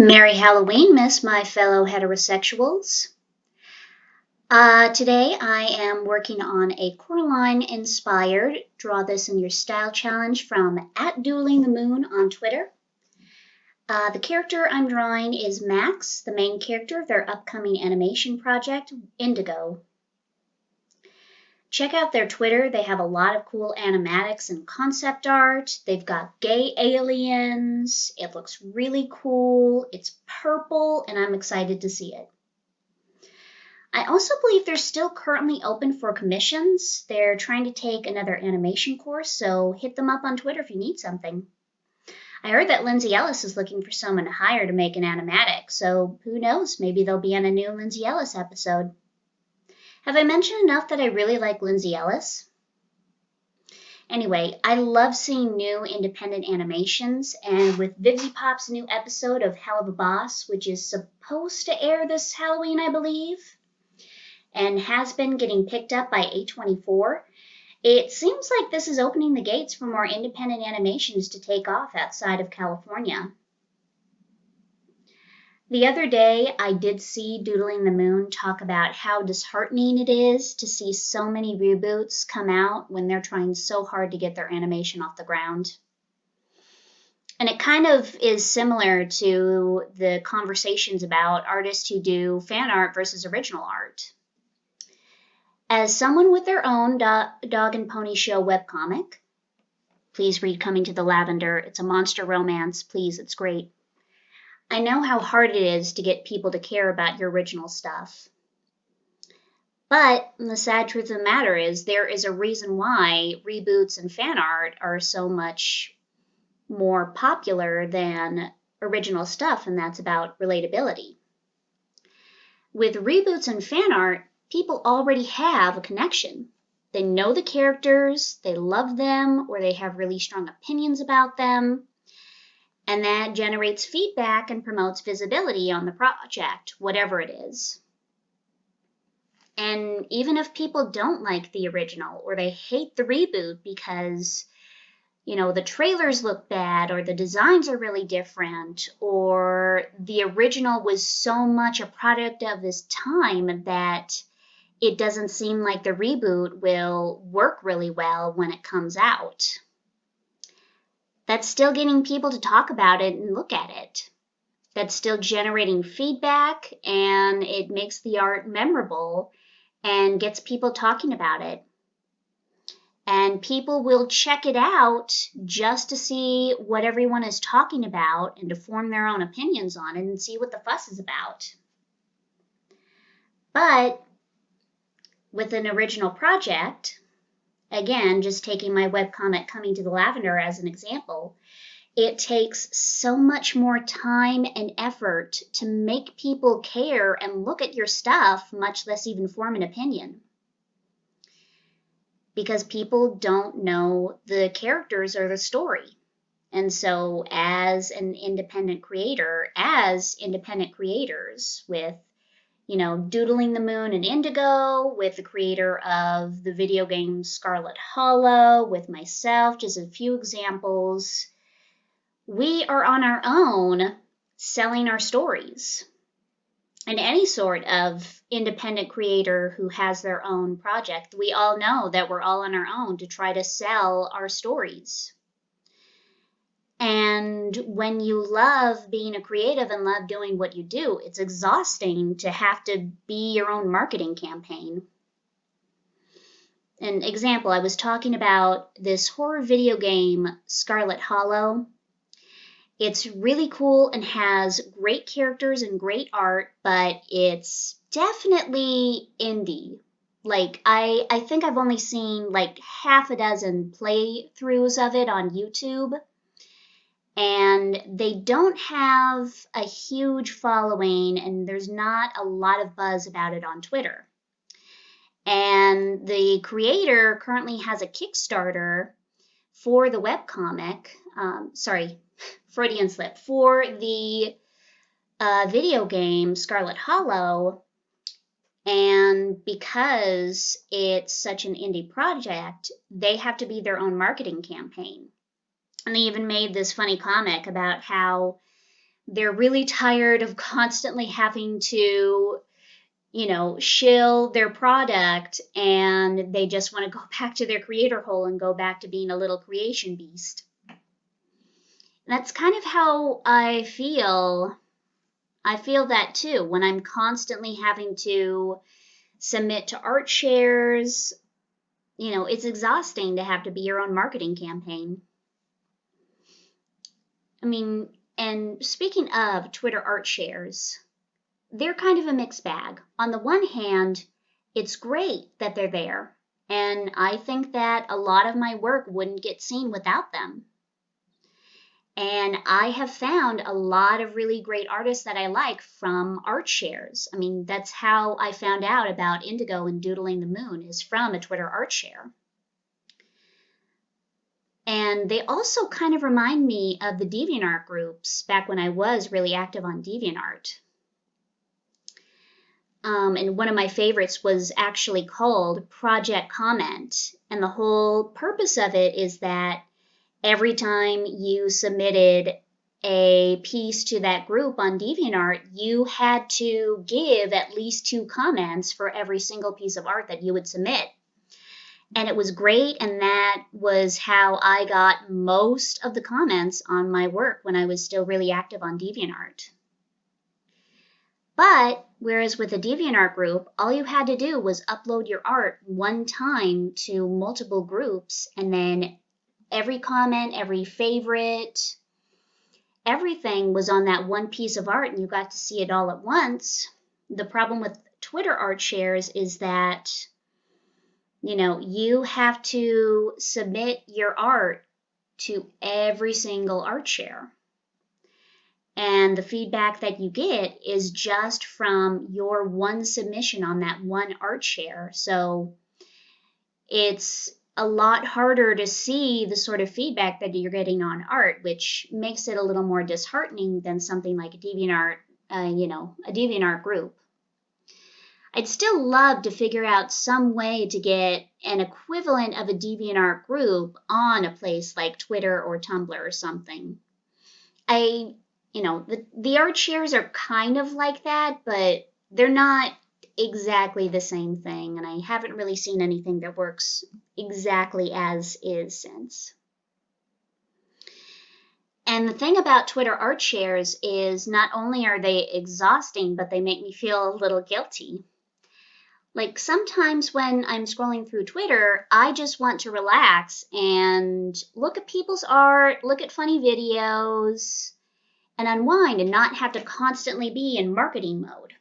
Merry Halloween, Miss, my fellow heterosexuals. Today I am working on a Coraline-inspired Draw This in Your Style challenge from @Doodlingthemoon on Twitter. The character I'm drawing is Max, the main character of their upcoming animation project, Indigo. Check out their Twitter. They have a lot of cool animatics and concept art. They've got gay aliens. It looks really cool. It's purple, and I'm excited to see it. I also believe they're still currently open for commissions. They're trying to take another animation course, so hit them up on Twitter if you need something. I heard that Lindsay Ellis is looking for someone to hire to make an animatic, so who knows, maybe they'll be in a new Lindsay Ellis episode. Have I mentioned enough that I really like Lindsay Ellis? Anyway, I love seeing new independent animations, and with Vivzipop's new episode of Hell of a Boss, which is supposed to air this Halloween, I believe, and has been getting picked up by A24, it seems like this is opening the gates for more independent animations to take off outside of California. The other day, I did see Doodlingthemoon talk about how disheartening it is to see so many reboots come out when they're trying so hard to get their animation off the ground. And it kind of is similar to the conversations about artists who do fan art versus original art. As someone with their own Dog and Pony Show webcomic, please read Coming to the Lavender. It's a monster romance. Please, it's great. I know how hard it is to get people to care about your original stuff. But the sad truth of the matter is there is a reason why reboots and fan art are so much more popular than original stuff, and that's about relatability. With reboots and fan art, people already have a connection. They know the characters, they love them, or they have really strong opinions about them. And that generates feedback and promotes visibility on the project, whatever it is. And even if people don't like the original or they hate the reboot because, the trailers look bad or the designs are really different or the original was so much a product of this time that it doesn't seem like the reboot will work really well when it comes out. That's still getting people to talk about it and look at it. That's still generating feedback, and it makes the art memorable and gets people talking about it. And people will check it out just to see what everyone is talking about and to form their own opinions on it and see what the fuss is about. But with an original project, again, just taking my webcomic Coming to the Lavender as an example, it takes so much more time and effort to make people care and look at your stuff, much less even form an opinion. Because people don't know the characters or the story. And so as independent creators with Doodlingthemoon and Indigo, with the creator of the video game Scarlett Hollow, with myself, just a few examples. We are on our own selling our stories. And any sort of independent creator who has their own project, we all know that we're all on our own to try to sell our stories. And when you love being a creative and love doing what you do, it's exhausting to have to be your own marketing campaign. An example, I was talking about this horror video game, Scarlett Hollow. It's really cool and has great characters and great art, but it's definitely indie. I think I've only seen half a dozen playthroughs of it on YouTube. And they don't have a huge following, and there's not a lot of buzz about it on Twitter. And the creator currently has a Kickstarter for the webcomic, Freudian slip, for the video game Scarlett Hollow. And because it's such an indie project, they have to be their own marketing campaign. And they even made this funny comic about how they're really tired of constantly having to, shill their product, and they just want to go back to their creator hole and go back to being a little creation beast. That's kind of how I feel. I feel that too when I'm constantly having to submit to art shares. It's exhausting to have to be your own marketing campaign. I mean, and speaking of Twitter art shares, they're kind of a mixed bag. On the one hand, it's great that they're there, and I think that a lot of my work wouldn't get seen without them. And I have found a lot of really great artists that I like from art shares. I mean, that's how I found out about Indigo and Doodlingthemoon, is from a Twitter art share. And they also kind of remind me of the DeviantArt groups back when I was really active on DeviantArt. And one of my favorites was actually called Project Comment. And the whole purpose of it is that every time you submitted a piece to that group on DeviantArt, you had to give at least 2 comments for every single piece of art that you would submit. And it was great, and that was how I got most of the comments on my work when I was still really active on DeviantArt. But whereas with the DeviantArt group, all you had to do was upload your art one time to multiple groups, and then every comment, every favorite, everything was on that one piece of art, and you got to see it all at once. The problem with Twitter art shares is that, you have to submit your art to every single art share. And the feedback that you get is just from your one submission on that one art share. So it's a lot harder to see the sort of feedback that you're getting on art, which makes it a little more disheartening than something like a DeviantArt, a DeviantArt group. I'd still love to figure out some way to get an equivalent of a DeviantArt group on a place like Twitter or Tumblr or something. The art shares are kind of like that, but they're not exactly the same thing, and I haven't really seen anything that works exactly as is since. And the thing about Twitter art shares is not only are they exhausting, but they make me feel a little guilty. Like sometimes when I'm scrolling through Twitter, I just want to relax and look at people's art, look at funny videos, and unwind and not have to constantly be in marketing mode.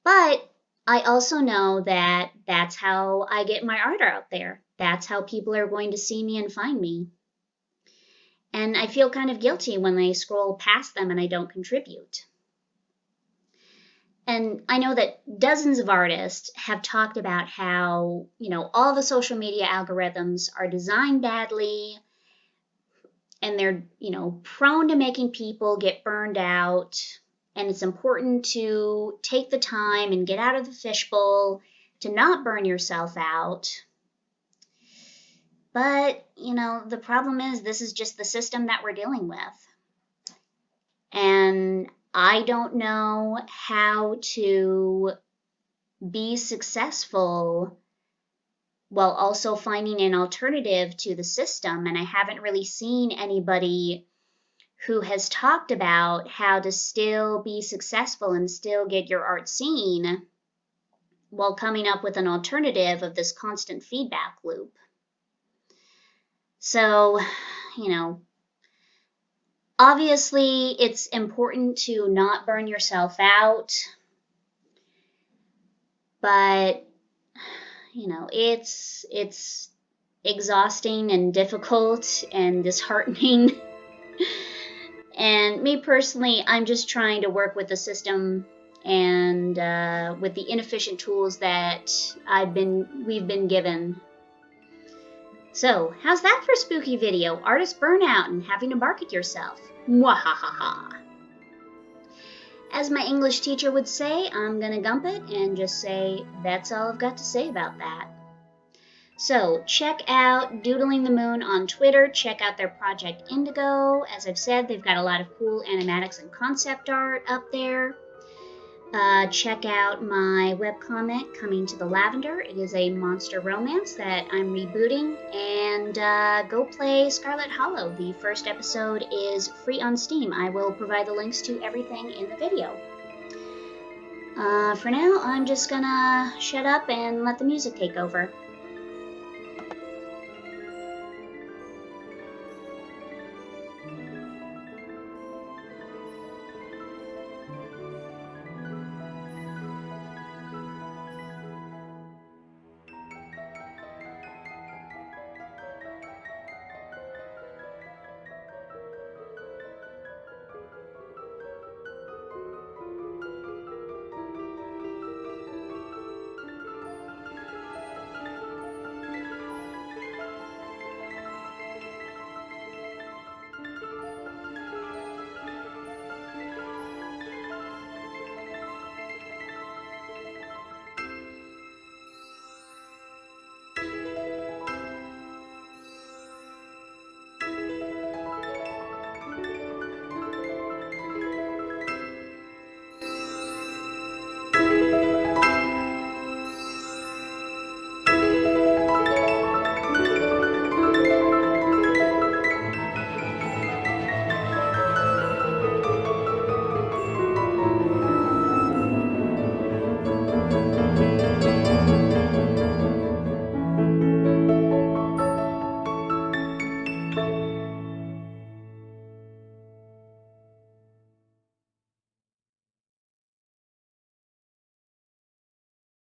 But I also know that that's how I get my art out there. That's how people are going to see me and find me. And I feel kind of guilty when they scroll past them and I don't contribute. And I know that dozens of artists have talked about how, all the social media algorithms are designed badly, and they're, prone to making people get burned out. And it's important to take the time and get out of the fishbowl to not burn yourself out. But, the problem is this is just the system that we're dealing with. And I don't know how to be successful while also finding an alternative to the system. And I haven't really seen anybody who has talked about how to still be successful and still get your art seen while coming up with an alternative of this constant feedback loop. So, obviously it's important to not burn yourself out, but, it's exhausting and difficult and disheartening. And me personally, I'm just trying to work with the system and with the inefficient tools that we've been given. So, how's that for a spooky video? Artist burnout and having to market yourself. Mwahaha. As my English teacher would say, I'm gonna gump it and just say that's all I've got to say about that. So check out Doodling the Moon on Twitter. Check out their project Indigo. As I've said, they've got a lot of cool animatics and concept art up there. Check out my webcomic, Coming to the Lavender. It is a monster romance that I'm rebooting. And go play Scarlett Hollow. The first episode is free on Steam. I will provide the links to everything in the video. For now, I'm just gonna shut up and let the music take over.